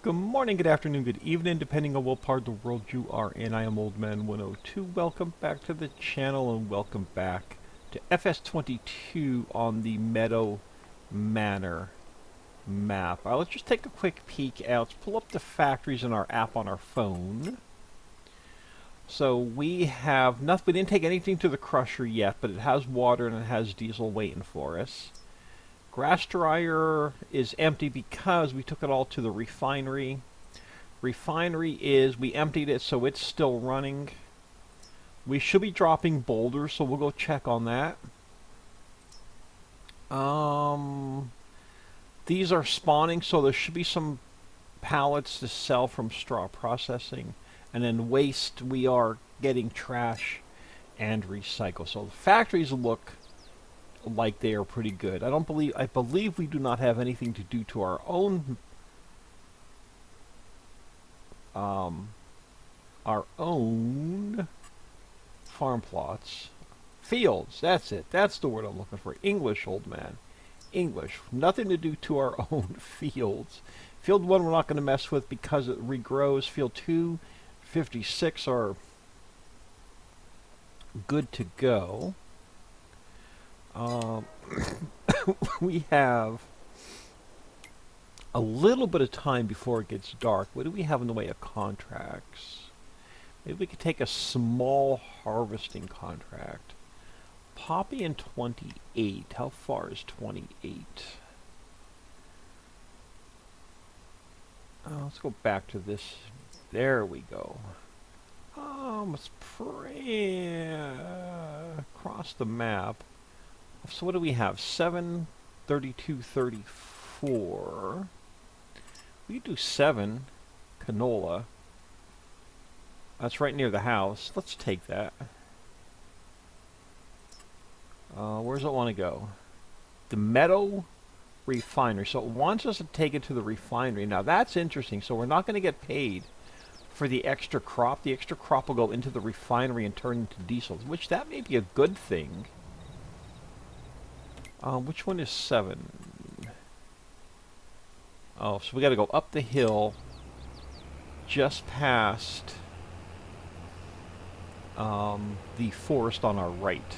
Good morning, good afternoon, good evening, depending on what part of the world you are in. I am Old Man 102. Welcome back to the channel and welcome back to FS22 on the Meadow Manor map. Let's just take a quick peek out. Let's pull up the factories in our app on our phone. So we have nothing. We didn't take anything to the crusher yet, but it has water and it has diesel waiting for us. Grass dryer is empty because we took it all to the refinery. Refinery is, we emptied it, so it's still running. We should be dropping boulders, so we'll go check on that. These are spawning, so there should be some pallets to sell from straw processing. And then waste, we are getting trash and recycle. So the factories look like they are pretty good. I believe we do not have anything to do to our own farm plots. Fields, that's it. That's the word I'm looking for. English, old man. English. Nothing to do to our own fields. Field 1 we're not going to mess with because it regrows. Field 2, 56 are good to go. We have a little bit of time before it gets dark. What do we have in the way of contracts? Maybe we could take a small harvesting contract. Poppy in 28. How far is 28? Let's go back to this. There we go. Let's pray across the map. So what do we have? 7, 32, 34. We could do 7 canola. That's right near the house. Let's take that. Where does it want to go? The Meadow refinery. So it wants us to take it to the refinery. Now that's interesting. So we're not going to get paid for the extra crop. The extra crop will go into the refinery and turn into diesel, which that may be a good thing. Which one is 7? Oh, so we got to go up the hill, just past the forest on our right.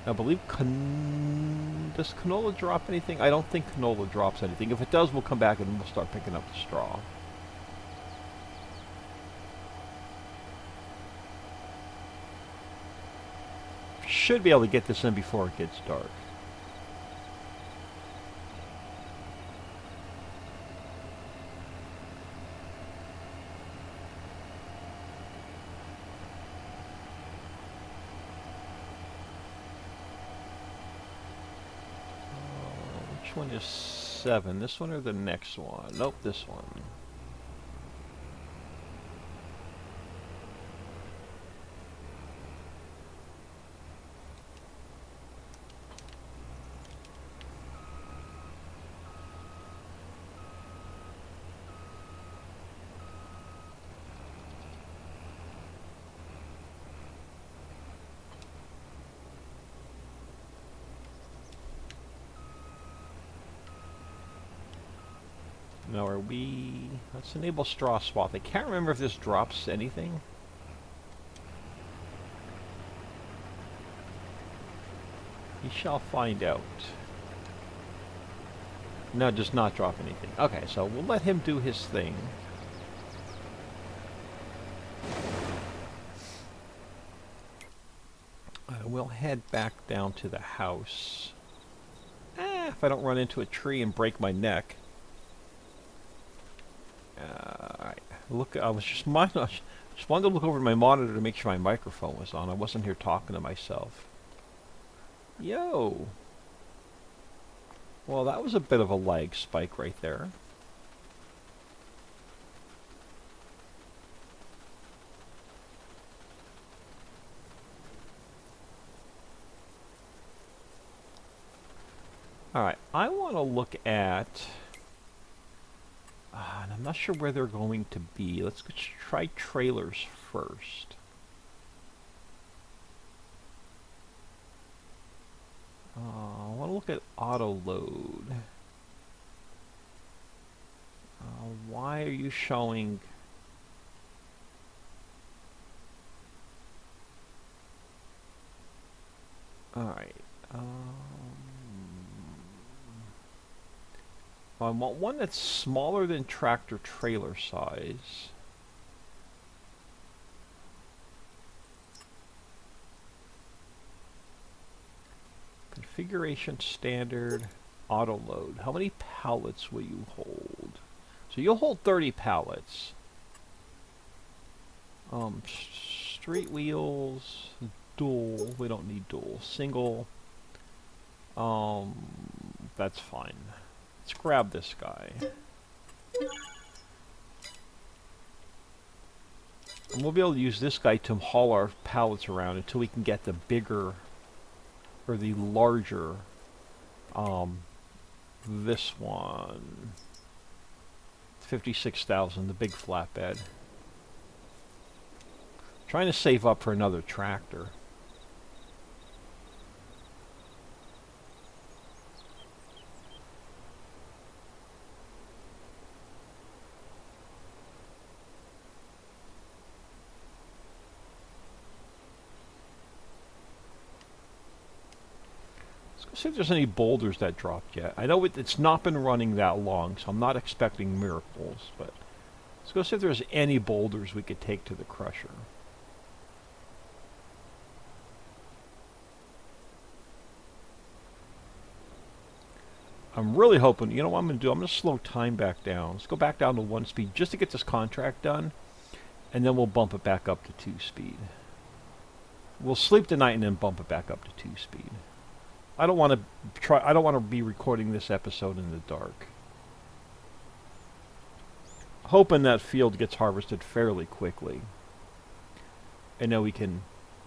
I believe does canola drop anything? I don't think canola drops anything. If it does, we'll come back and we'll start picking up the straw. Should be able to get this in before it gets dark. Which one is 7? This one or the next one? Nope, this one. Now are we... Let's enable straw swap. I can't remember if this drops anything. We shall find out. No, it does not drop anything. Okay, so we'll let him do his thing. We'll head back down to the house. If I don't run into a tree and break my neck. Alright. Look, I just wanted to look over my monitor to make sure my microphone was on. I wasn't here talking to myself. Yo! Well, that was a bit of a lag spike right there. Alright, I want to look at... and I'm not sure where they're going to be. Let's try trailers first. I want to look at auto load. Why are you showing... Alright. I want one that's smaller than tractor trailer size. Configuration standard, auto load. How many pallets will you hold? So you'll hold 30 pallets. Street wheels, dual. We don't need dual. Single. That's fine. Let's grab this guy. And we'll be able to use this guy to haul our pallets around until we can get the bigger, or the larger, this one. 56,000, the big flatbed. Trying to save up for another tractor. See if there's any boulders that dropped yet. I know it's not been running that long, so I'm not expecting miracles, but let's go see if there's any boulders we could take to the crusher. I'm really hoping, you know what I'm going to do? I'm going to slow time back down. Let's go back down to 1 speed just to get this contract done, and then we'll bump it back up to 2 speed. We'll sleep tonight and then bump it back up to 2 speed. I don't want to be recording this episode in the dark. Hoping that field gets harvested fairly quickly. And then we can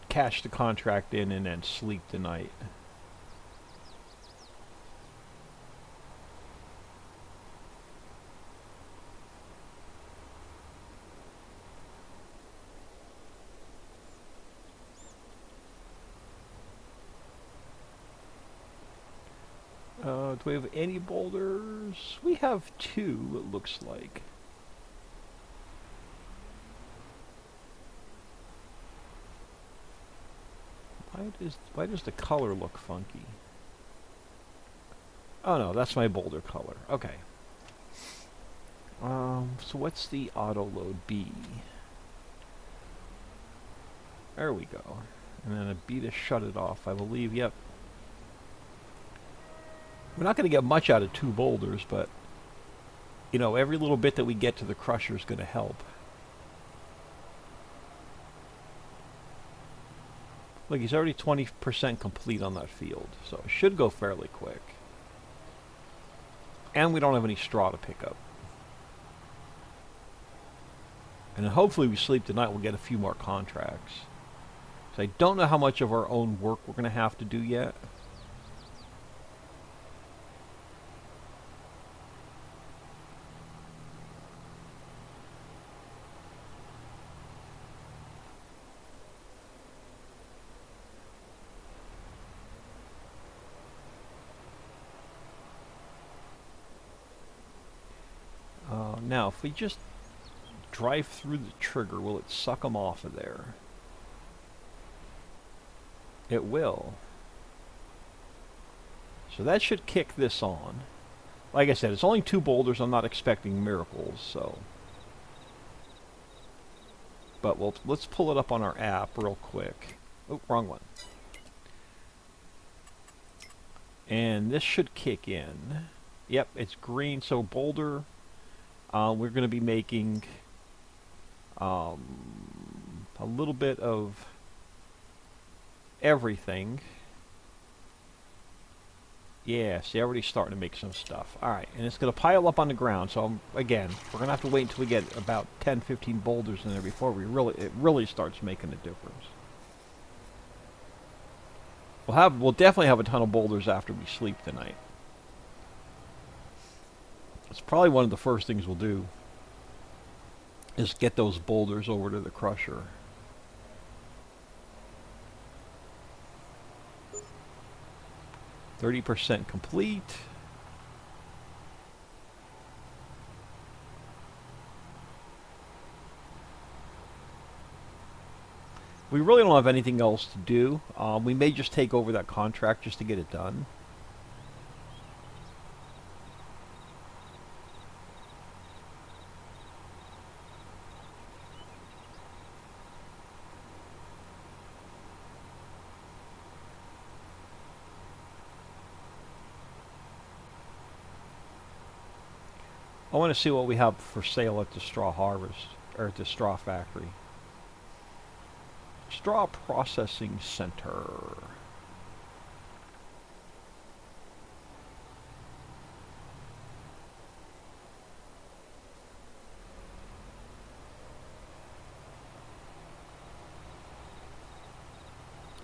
cash the contract in and then sleep tonight. Do we have any boulders? We have 2, it looks like. Why does the color look funky? Oh no, that's my boulder color. Okay. So what's the auto load B? There we go. And then a B to shut it off, I believe. Yep. We're not going to get much out of 2 boulders, but, you know, every little bit that we get to the crusher is going to help. Look, he's already 20% complete on that field, so it should go fairly quick. And we don't have any straw to pick up. And then hopefully we sleep tonight, we'll get a few more contracts. So I don't know how much of our own work we're going to have to do yet. Now, if we just drive through the trigger, will it suck them off of there? It will. So that should kick this on. Like I said, it's only 2 boulders. I'm not expecting miracles, so. But let's pull it up on our app real quick. Oh, wrong one. And this should kick in. Yep, it's green, so boulder. We're going to be making a little bit of everything. Yeah, see, already starting to make some stuff. Alright, and it's going to pile up on the ground, so again, we're going to have to wait until we get about 10-15 boulders in there before it really starts making a difference. We'll definitely have a ton of boulders after we sleep tonight. It's probably one of the first things we'll do is get those boulders over to the crusher. 30% complete. We really don't have anything else to do. We may just take over that contract just to get it done. I want to see what we have for sale at the straw harvest, or at the straw factory. Straw processing center.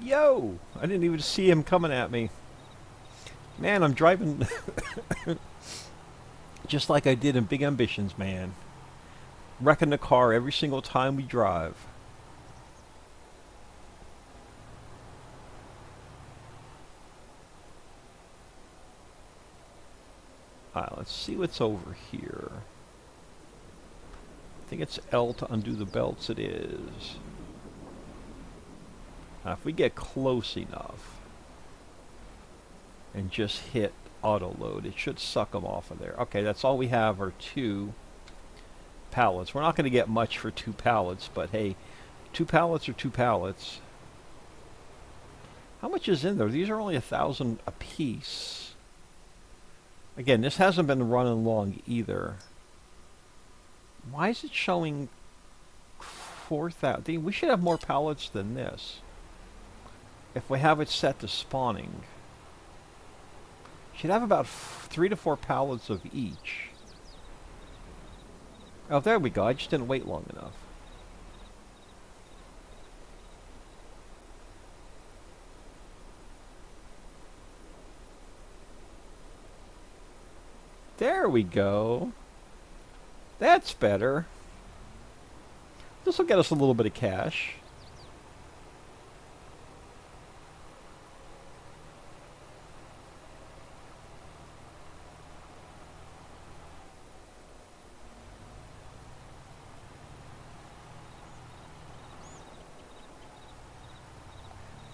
Yo! I didn't even see him coming at me. Man, I'm driving just like I did in Big Ambitions, man. Wrecking the car every single time we drive. Alright, let's see what's over here. I think it's L to undo the belts. It is. Now, if we get close enough and just hit auto load, it should suck them off of there. Okay, that's all we have are 2 pallets. We're not going to get much for 2 pallets, but hey, 2 pallets are 2 pallets. How much is in there? These are only 1,000 a piece. Again, this hasn't been running long either. Why is it showing 4,000? We should have more pallets than this. If we have it set to spawning. Should have about 3 to 4 pallets of each. Oh, there we go. I just didn't wait long enough. There we go. That's better. This will get us a little bit of cash.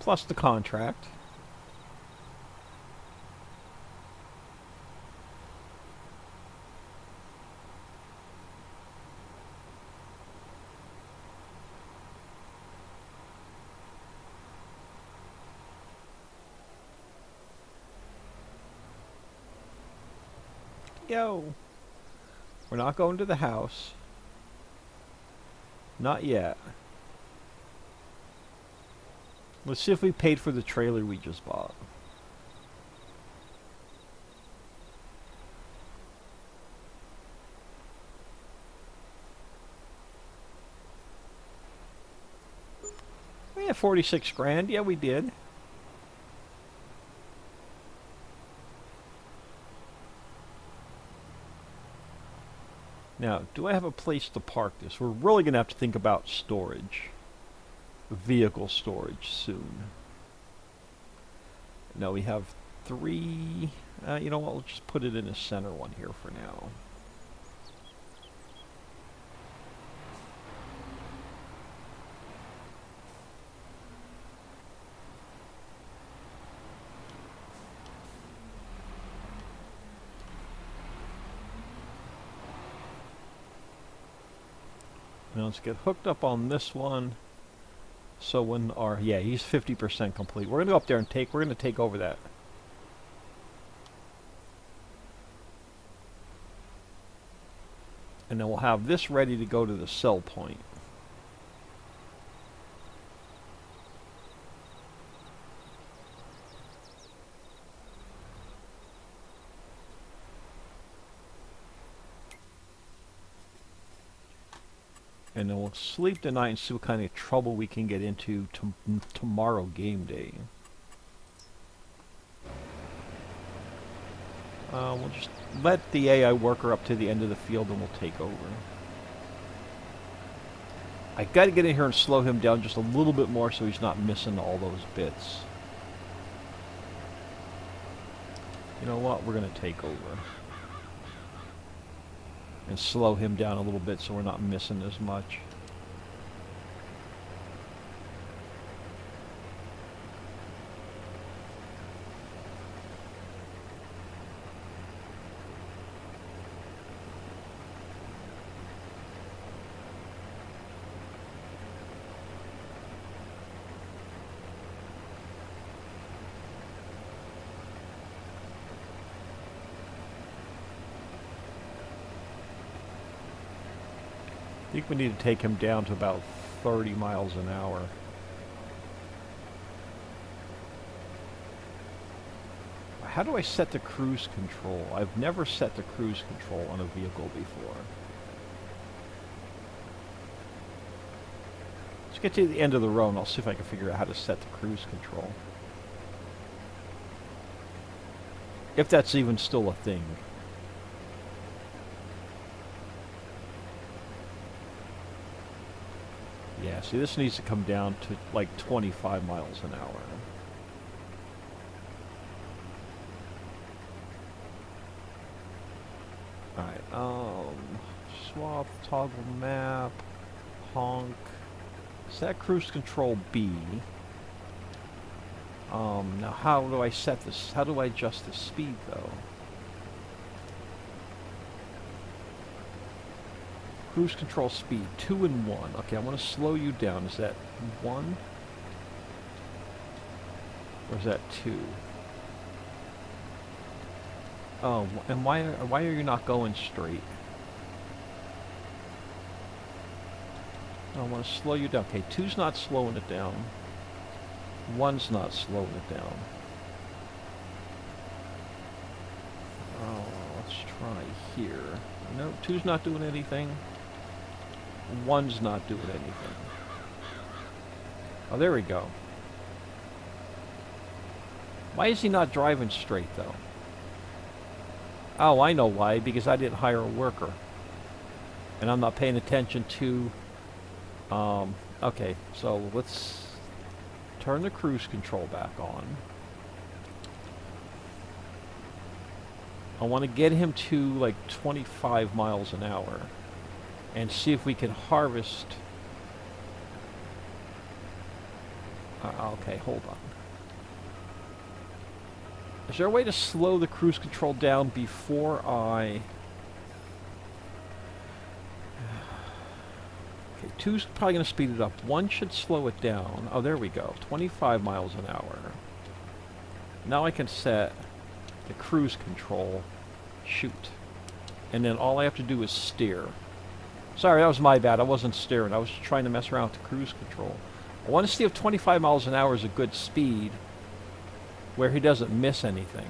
Plus the contract. Yo. We're not going to the house. Not yet. Let's see if we paid for the trailer we just bought. We had 46 grand. Yeah, we did. Now, do I have a place to park this? We're really going to have to think about storage. Vehicle storage soon. Now we have 3. You know what? We'll just put it in the center one here for now. Now let's get hooked up on this one. So when our, yeah, he's 50% complete. We're gonna go up there and we're gonna take over that. And then we'll have this ready to go to the sell point. And then we'll sleep tonight and see what kind of trouble we can get into tomorrow game day. We'll just let the AI worker up to the end of the field and we'll take over. I gotta get in here and slow him down just a little bit more so he's not missing all those bits. You know what? We're going to take over. And slow him down a little bit so we're not missing as much. I think we need to take him down to about 30 miles an hour. How do I set the cruise control? I've never set the cruise control on a vehicle before. Let's get to the end of the row and I'll see if I can figure out how to set the cruise control. If that's even still a thing. Yeah, see, this needs to come down to like 25 miles an hour. Alright, swap, toggle map, honk. Set cruise control B. Now how do I set this? How do I adjust the speed though? Cruise control speed, 2 and 1. Okay, I want to slow you down. Is that 1? Or is that 2? Oh, and why are you not going straight? I want to slow you down. Okay, 2's not slowing it down. 1's not slowing it down. Oh, let's try here. No, 2's not doing anything. 1's not doing anything. Oh, there we go. Why is he not driving straight, though? Oh, I know why. Because I didn't hire a worker. And I'm not paying attention to... okay, so let's turn the cruise control back on. I want to get him to, like, 25 miles an hour. And see if we can harvest... okay, hold on. Is there a way to slow the cruise control down before I... Okay, 2's probably going to speed it up. 1 should slow it down. Oh, there we go. 25 miles an hour. Now I can set the cruise control. Shoot. And then all I have to do is steer. Sorry, that was my bad. I wasn't steering. I was trying to mess around with the cruise control. I want to see if 25 miles an hour is a good speed where he doesn't miss anything.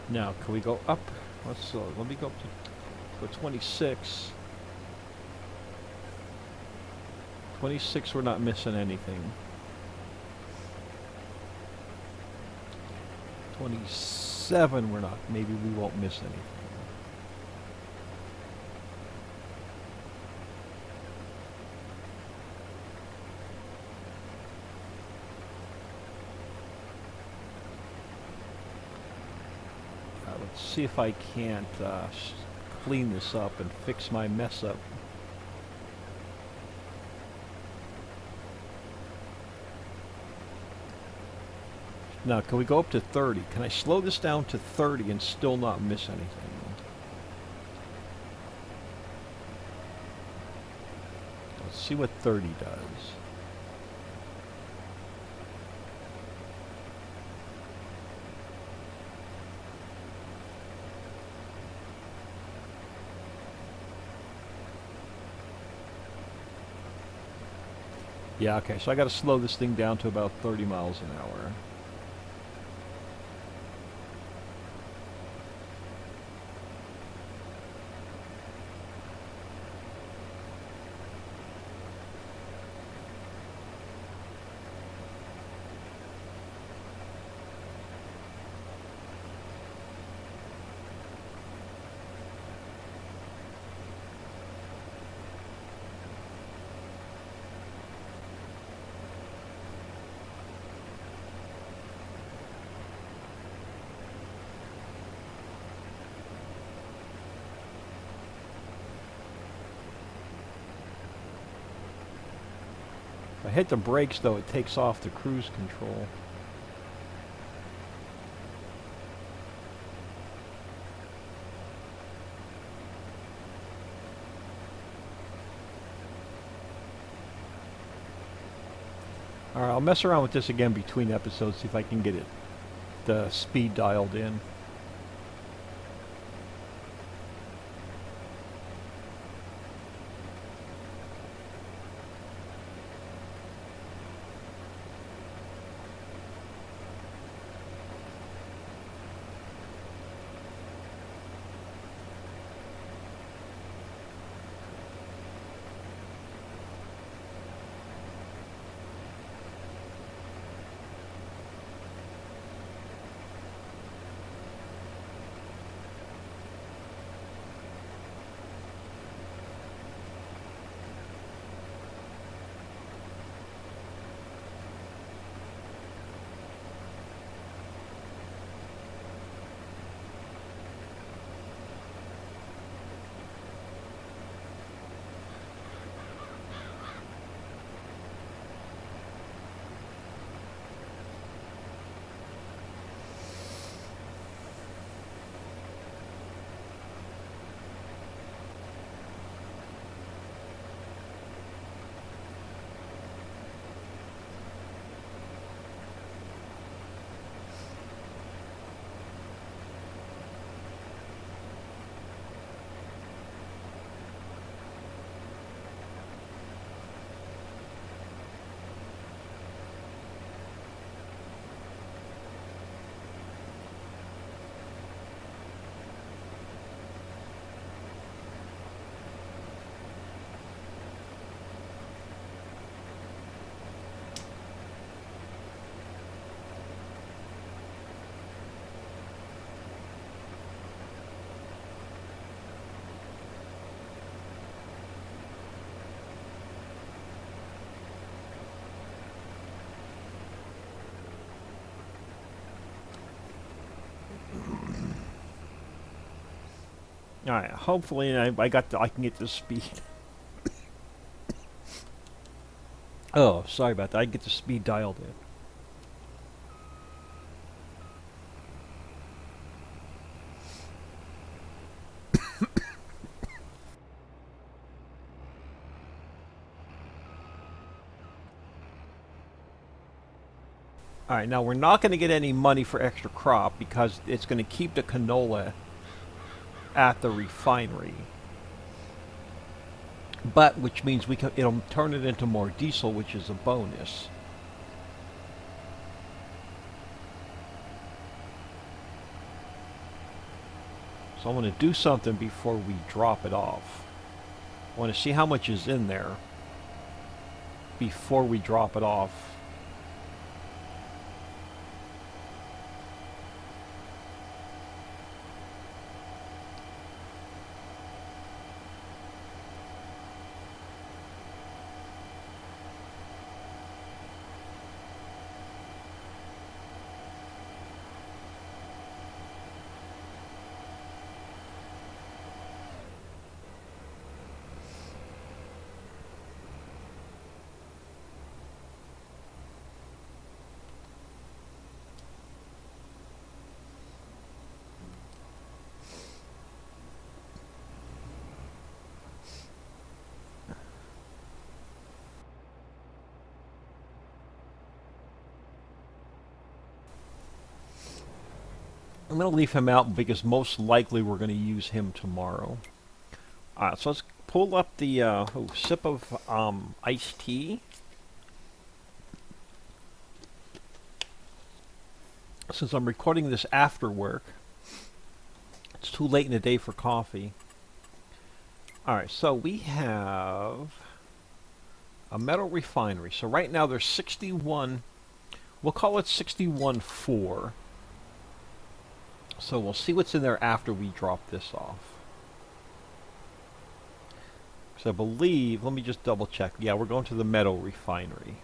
Now, can we go up? Let me go up to 26. 26, we're not missing anything. 27, we're not. Maybe we won't miss anything. Let's see if I can't clean this up and fix my mess up. Now, can we go up to 30? Can I slow this down to 30 and still not miss anything? Let's see what 30 does. Yeah, okay, so I gotta slow this thing down to about 30 miles an hour. If I hit the brakes, though, it takes off the cruise control. Alright, I'll mess around with this again between episodes, see if I can get the speed dialed in. Alright, hopefully I can get the speed. Oh, sorry about that. I can get the speed dialed in. Alright, now we're not going to get any money for extra crop because it's going to keep the canola at the refinery. But, which means it'll turn it into more diesel, which is a bonus. So I want to do something before we drop it off. I want to see how much is in there before we drop it off. I'm going to leave him out because most likely we're going to use him tomorrow. So let's pull up the sip of iced tea. since I'm recording this after work, it's too late in the day for coffee. Alright, so we have a metal refinery. So right now there's 61, we'll call it 61.4. So we'll see what's in there after we drop this off. Because I believe, let me just double check. Yeah, we're going to the Meadow refinery.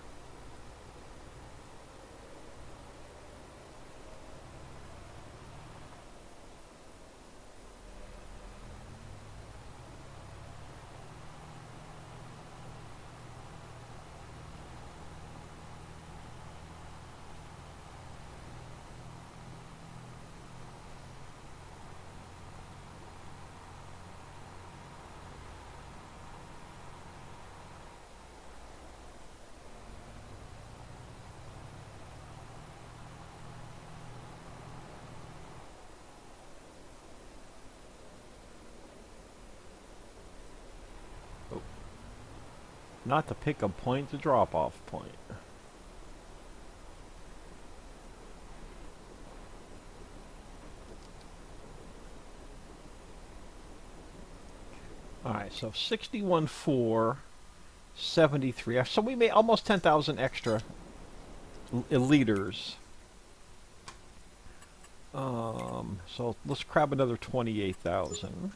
Not the pickup point, the drop-off point. Alright, so 61.4, 73. So we made almost 10,000 extra liters. So let's grab another 28,000.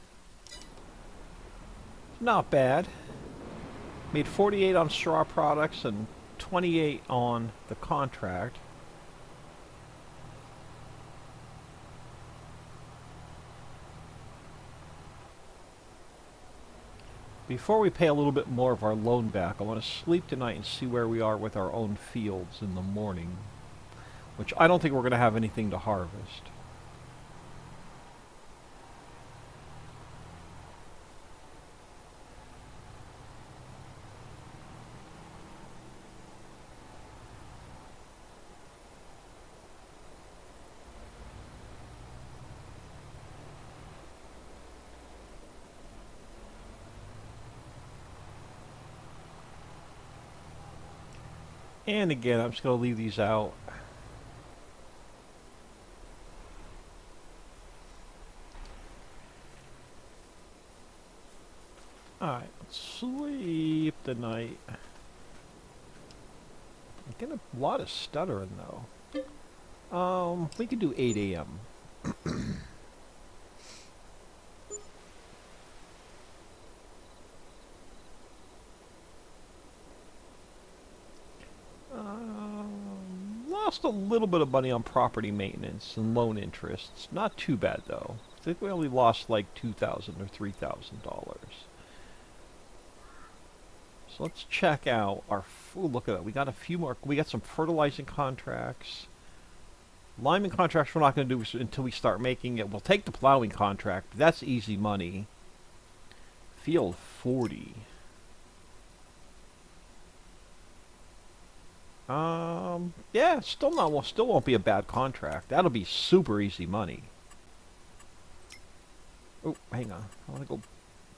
Not bad. Made 48 on straw products and 28 on the contract. Before we pay a little bit more of our loan back, I want to sleep tonight and see where we are with our own fields in the morning. Which I don't think we're going to have anything to harvest. And again, I'm just going to leave these out. Alright, let's sleep tonight. I'm getting a lot of stuttering though. We could do 8 a.m. Lost a little bit of money on property maintenance and loan interests. Not too bad though. I think we only lost like $2,000 or $3,000. So let's check out our. Ooh, look at that. We got a few more. We got some fertilizing contracts. Lineman contracts we're not going to do until we start making it. We'll take the plowing contract. But that's easy money. Field 40. Yeah, still won't be a bad contract. That'll be super easy money. Oh, hang on. I want to go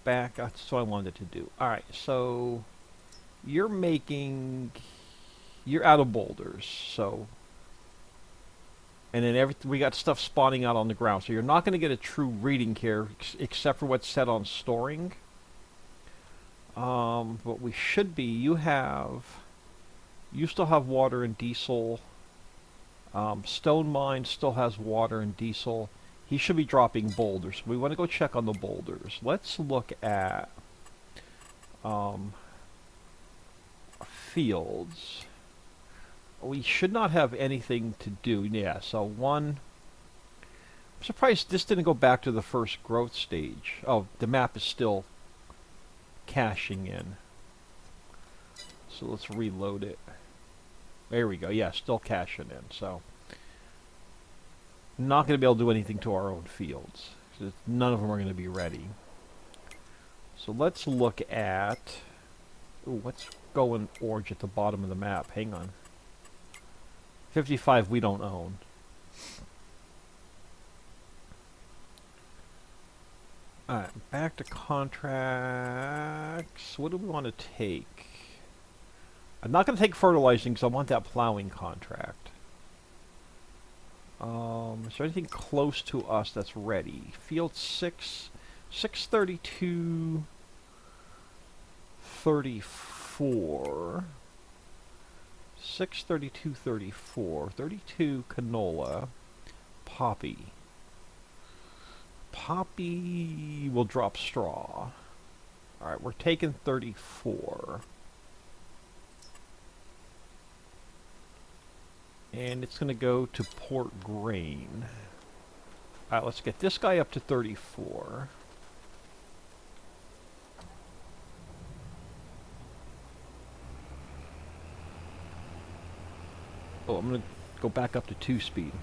back. That's what I wanted to do. All right, so you're out of boulders, so, and then we got stuff spawning out on the ground, so you're not going to get a true reading here, except for what's set on storing. But we should be. You still have water and diesel. Stone Mine still has water and diesel. He should be dropping boulders. We want to go check on the boulders. Let's look at fields. We should not have anything to do. Yeah, so one. I'm surprised this didn't go back to the first growth stage. Oh, the map is still caching in. So let's reload it. There we go. Yeah, still caching in. So, not going to be able to do anything to our own fields. None of them are going to be ready. So let's look at. Ooh, what's going orange at the bottom of the map? Hang on. 55 we don't own. Alright, back to contracts. What do we want to take? I'm not going to take fertilizing because I want that plowing contract. Is there anything close to us that's ready? Field 6, 632, 34. 632, 34. 32 canola. Poppy. Poppy will drop straw. Alright, we're taking 34. And it's going to go to Port Grain. Alright, let's get this guy up to 34. Oh, I'm going to go back up to 2-speed.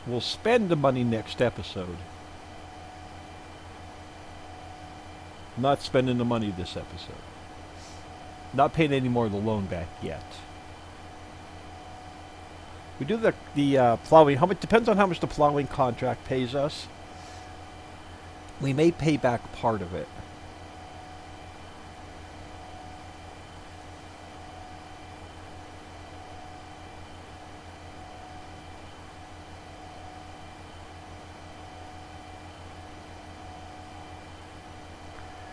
We'll spend the money next episode. Not spending the money this episode. Not paying any more of the loan back yet. We do the plowing. How much depends on how much the plowing contract pays us. We may pay back part of it.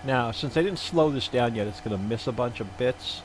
Now, since I didn't slow this down yet, it's going to miss a bunch of bits.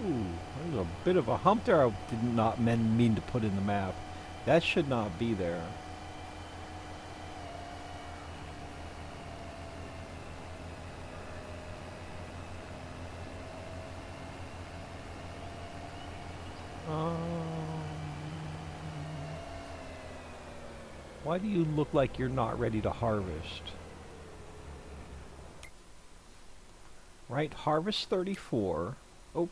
Ooh, there's a bit of a hump there I did not mean to put in the map. That should not be there. Why do you look like you're not ready to harvest? Right, harvest 34. Oh,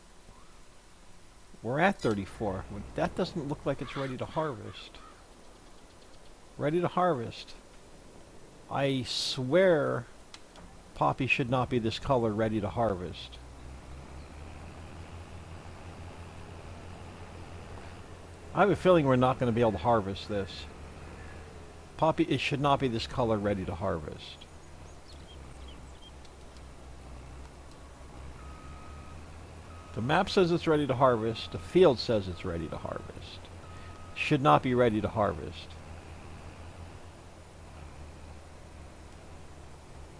we're at 34. That doesn't look like it's ready to harvest. Ready to harvest. I swear poppy should not be this color ready to harvest. I have a feeling we're not going to be able to harvest this. Poppy, it should not be this color ready to harvest. The map says it's ready to harvest. The field says it's ready to harvest. Should not be ready to harvest.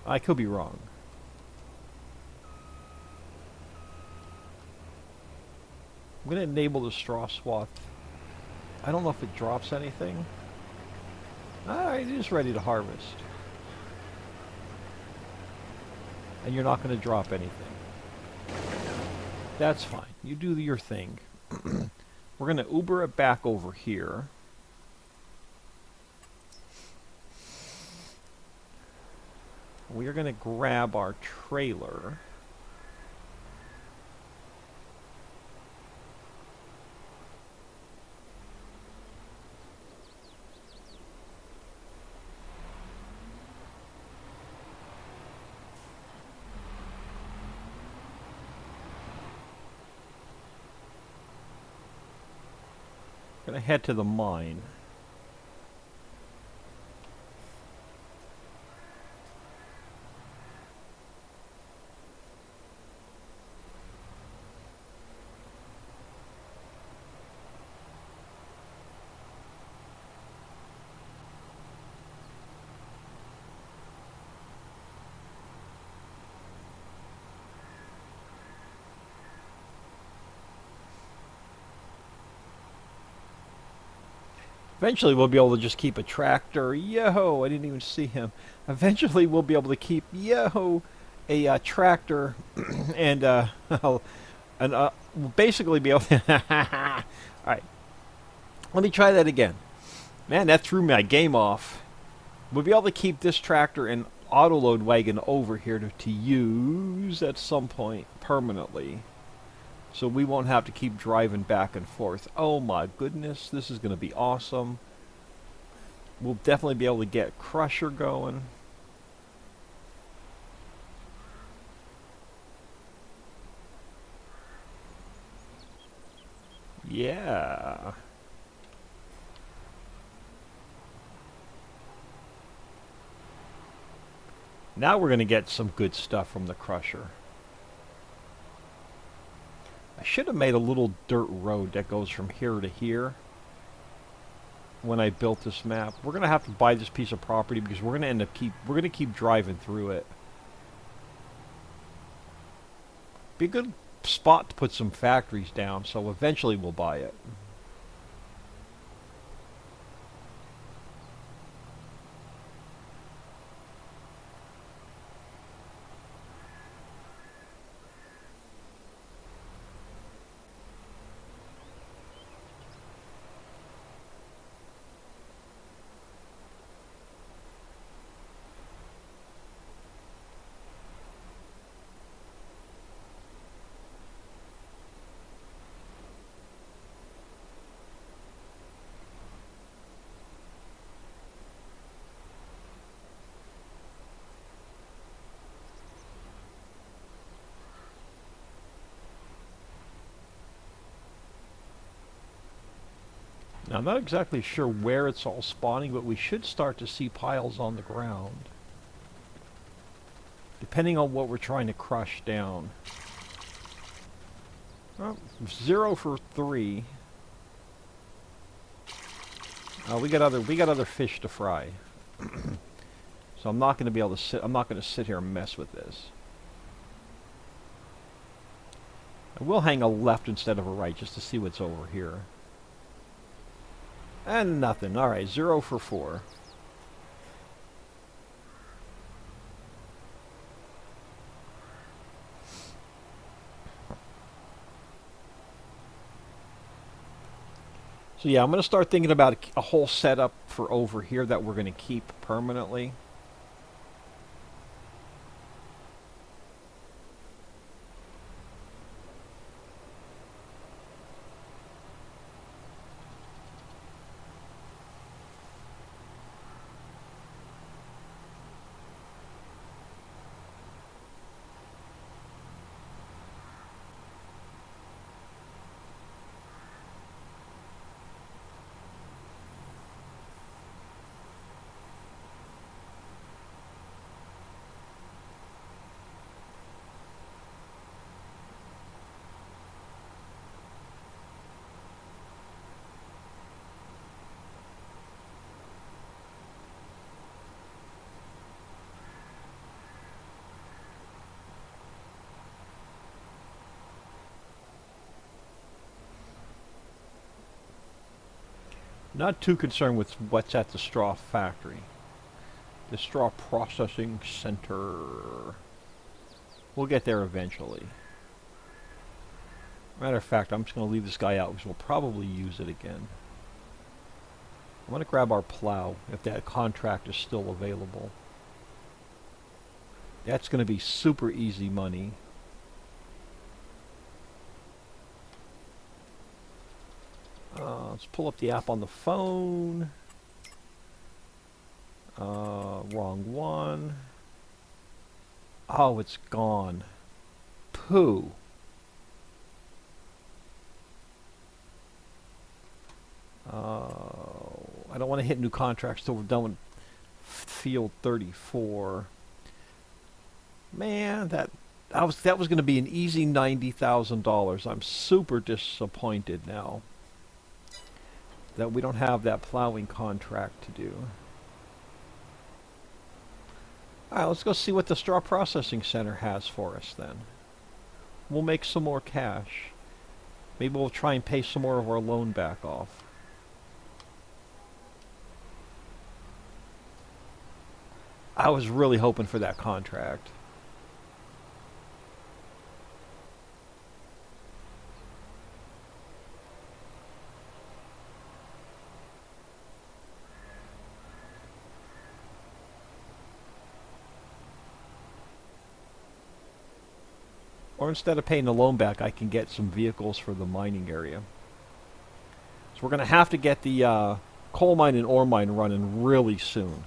I could be wrong. I'm going to enable the straw swath. I don't know if it drops anything. Alright, it is ready to harvest. And you're not going to drop anything. That's fine. You do your thing. We're going to Uber it back over here. We are going to grab our trailer. Gonna head to the mine. Eventually we'll be able to just keep a tractor. Yo, I didn't even see him. Eventually we'll be able to keep, yo, a tractor and we'll basically be able to... Alright, let me try that again. Man, that threw my game off. We'll be able to keep this tractor and autoload wagon over here to use at some point permanently. So we won't have to keep driving back and forth. Oh my goodness, this is going to be awesome. We'll definitely be able to get Crusher going. Yeah. Now we're going to get some good stuff from the Crusher. I should have made a little dirt road that goes from here to here when I built this map. We're going to have to buy this piece of property because we're going to keep driving through it. Be a good spot to put some factories down, so eventually we'll buy it. Now, I'm not exactly sure where it's all spawning, but we should start to see piles on the ground. Depending on what we're trying to crush down. Well, 0 for 3. We got other fish to fry. So I'm not going to be able to sit. I'm not going to sit here and mess with this. I will hang a left instead of a right just to see what's over here. And nothing. Alright, 0 for 4. So yeah, I'm going to start thinking about a whole setup for over here that we're going to keep permanently. Not too concerned with what's at the straw factory. The straw processing center. We'll get there eventually. Matter of fact, I'm just going to leave this guy out because we'll probably use it again. I'm going to grab our plow if that contract is still available. That's going to be super easy money. Let's pull up the app on the phone. Wrong one. Oh, it's gone. Pooh. I don't want to hit new contracts till we're done with field 34. Man, that was going to be an easy $90,000. I'm super disappointed now that we don't have that plowing contract to do. Alright, let's go see what the straw processing center has for us then. We'll make some more cash. Maybe we'll try and pay some more of our loan back off. I was really hoping for that contract. Or instead of paying the loan back, I can get some vehicles for the mining area. So we're going to have to get the coal mine and ore mine running really soon.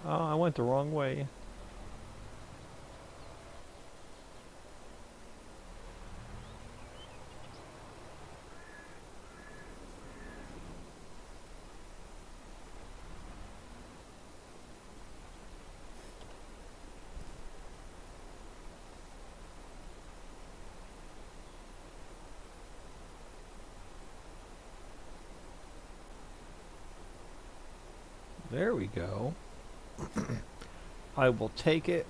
Oh, I went the wrong way. There we go. I will take it.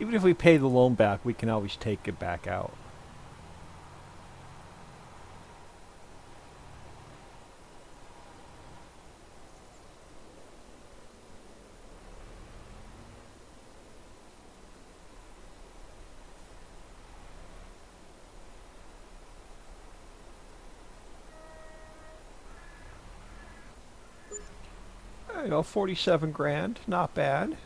Even if we pay the loan back, we can always take it back out. There you go, 47 grand, not bad.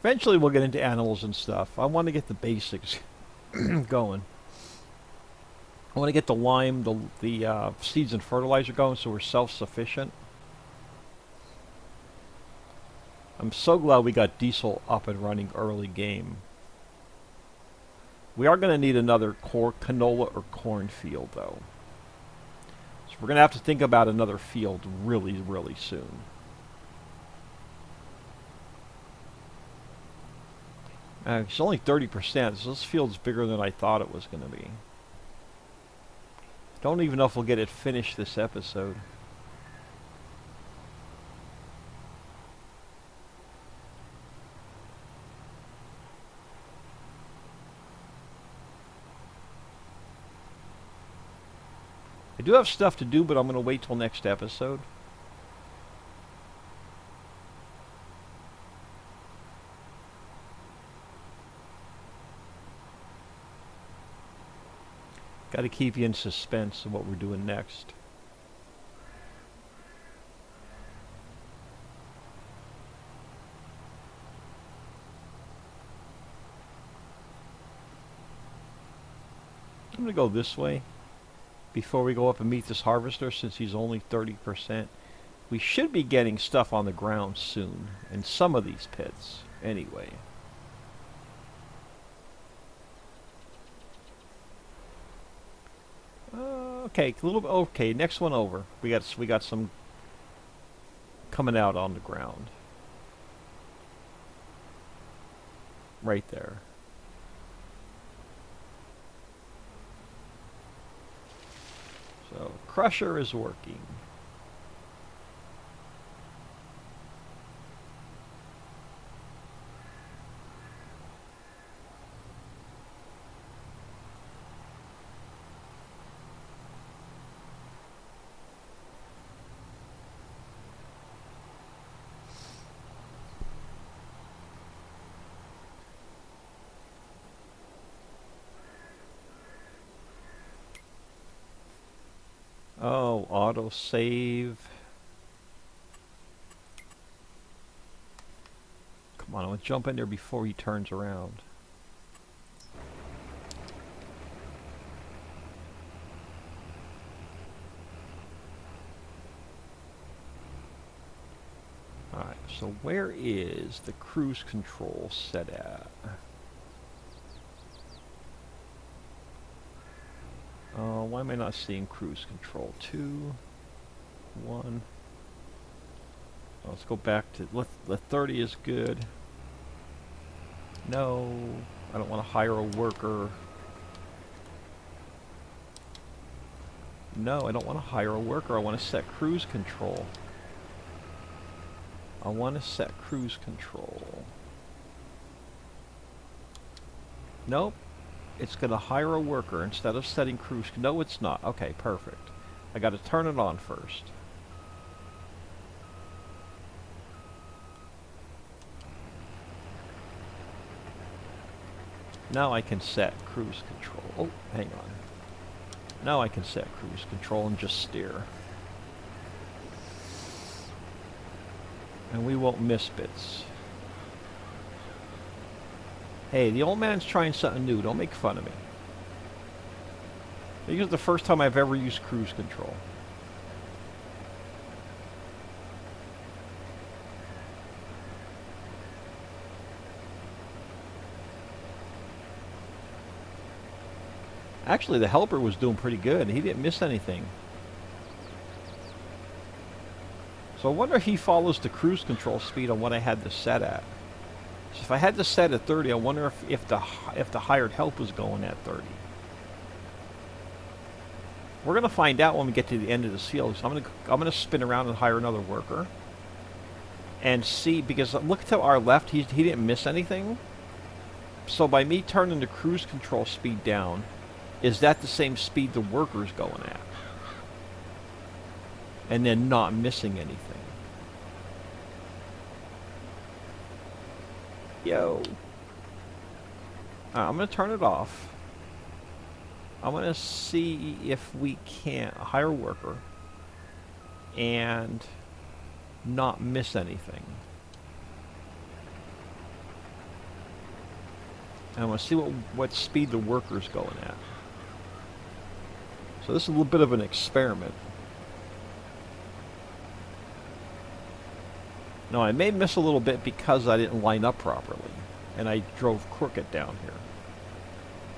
Eventually we'll get into animals and stuff. I want to get the basics going. I want to get the lime, the seeds and fertilizer going so we're self-sufficient. I'm so glad we got diesel up and running early game. We are going to need another canola or corn field though. So we're going to have to think about another field really, really soon. It's only 30%, so this field's bigger than I thought it was going to be. Don't even know if we'll get it finished this episode. I do have stuff to do, but I'm going to wait till next episode. Got to keep you in suspense of what we're doing next. I'm going to go this way before we go up and meet this harvester since he's only 30%. We should be getting stuff on the ground soon in some of these pits anyway. Okay, a little bit. Okay, next one over. We got some coming out on the ground. Right there. So, crusher is working. auto save. Come on, I want to jump in there before he turns around. Alright, so where is the cruise control set at? Why am I not seeing cruise control? 2, 1. Let's go back to, the 30 is good. No, I don't want to hire a worker. No, I don't want to hire a worker. I want to set cruise control. I want to set cruise control. Nope. It's going to hire a worker instead of setting cruise. No, it's not. Okay, perfect. I got to turn it on first. Now I can set cruise control. Oh, hang on. Now I can set cruise control and just steer. And we won't miss bits. Hey, the old man's trying something new. Don't make fun of me. This is the first time I've ever used cruise control. Actually, the helper was doing pretty good. He didn't miss anything. So I wonder if he follows the cruise control speed on what I had this set at. So if I had this set at 30, I wonder if the hired help was going at 30. We're gonna find out when we get to the end of this field. So I'm gonna spin around and hire another worker and see, because look to our left, he didn't miss anything. So by me turning the cruise control speed down, is that the same speed the worker's going at? And then not missing anything. Yo. I'm going to turn it off. I'm going to see if we can't hire a worker and not miss anything. And I'm going to see what speed the worker's going at. So this is a little bit of an experiment. Now, I may miss a little bit because I didn't line up properly, and I drove crooked down here.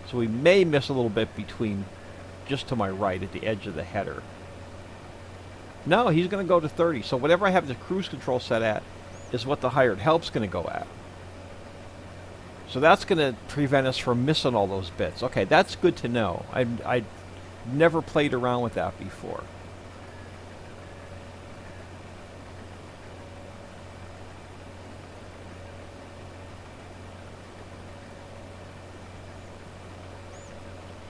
So we may miss a little bit between, just to my right, at the edge of the header. No, he's going to go to 30, so whatever I have the cruise control set at is what the hired help's going to go at. So that's going to prevent us from missing all those bits. Okay, that's good to know. I never played around with that before.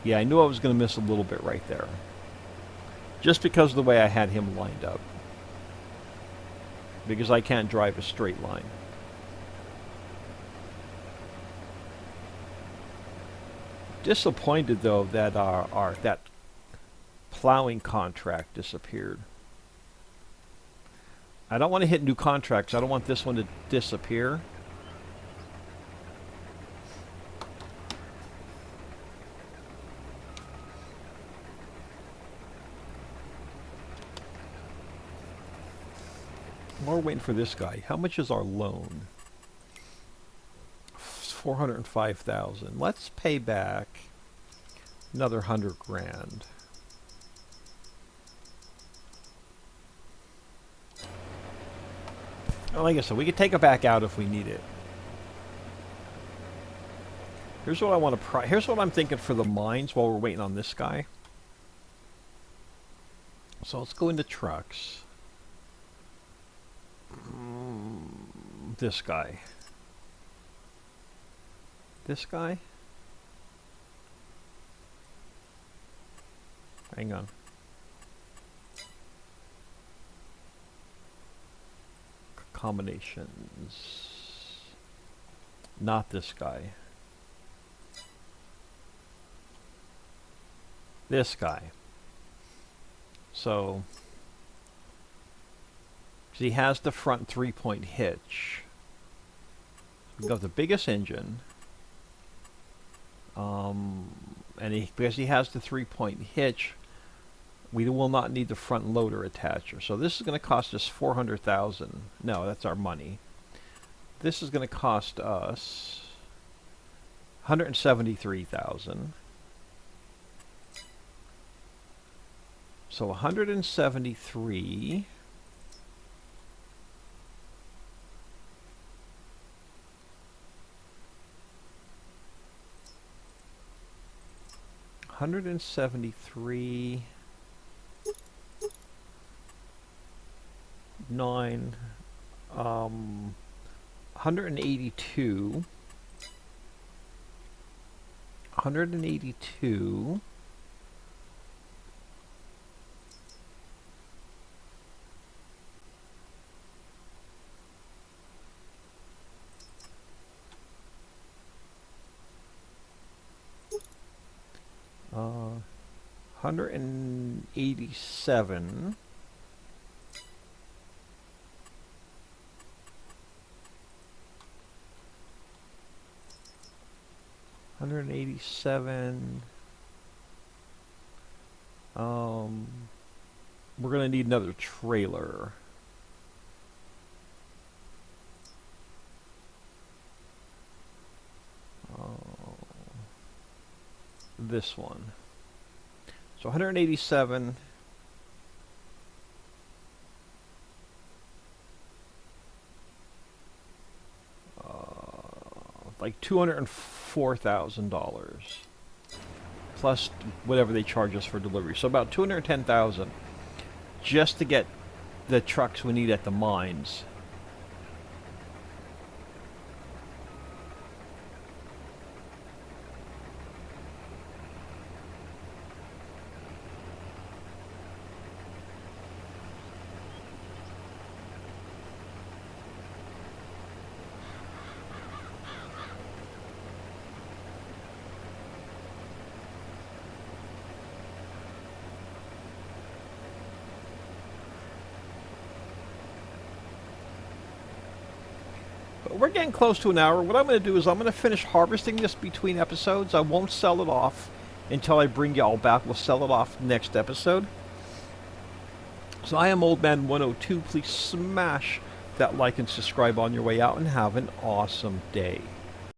Yeah, I knew I was going to miss a little bit right there. Just because of the way I had him lined up. Because I can't drive a straight line. Disappointed, though, that that plowing contract disappeared. I don't want to hit new contracts. I don't want this one to disappear. We're waiting for this guy. How much is our loan? 405,000. Let's pay back another 100 grand. Well, like I said, we can take it back out if we need it. Here's what I want to here's what I'm thinking for the mines while we're waiting on this guy. So let's go into trucks. This guy. This guy? Hang on. Combinations. Not this guy. This guy. So he has the front 3-point hitch. We've got the biggest engine. Because he has the 3-point hitch, we will not need the front loader attacher. So this is going to cost us $400,000. No, that's our money. This is going to cost us $173,000. So 173. $173. 9. 182. 182. Uh, 187. 187. We're gonna need another trailer. This one. So 187. Like $204,000 plus whatever they charge us for delivery. So about $210,000 just to get the trucks we need at the mines. We're getting close to an hour. What I'm going to do is I'm going to finish harvesting this between episodes. I won't sell it off until I bring y'all back. We'll sell it off next episode. So I am Old Man 102. Please smash that like and subscribe on your way out and have an awesome day.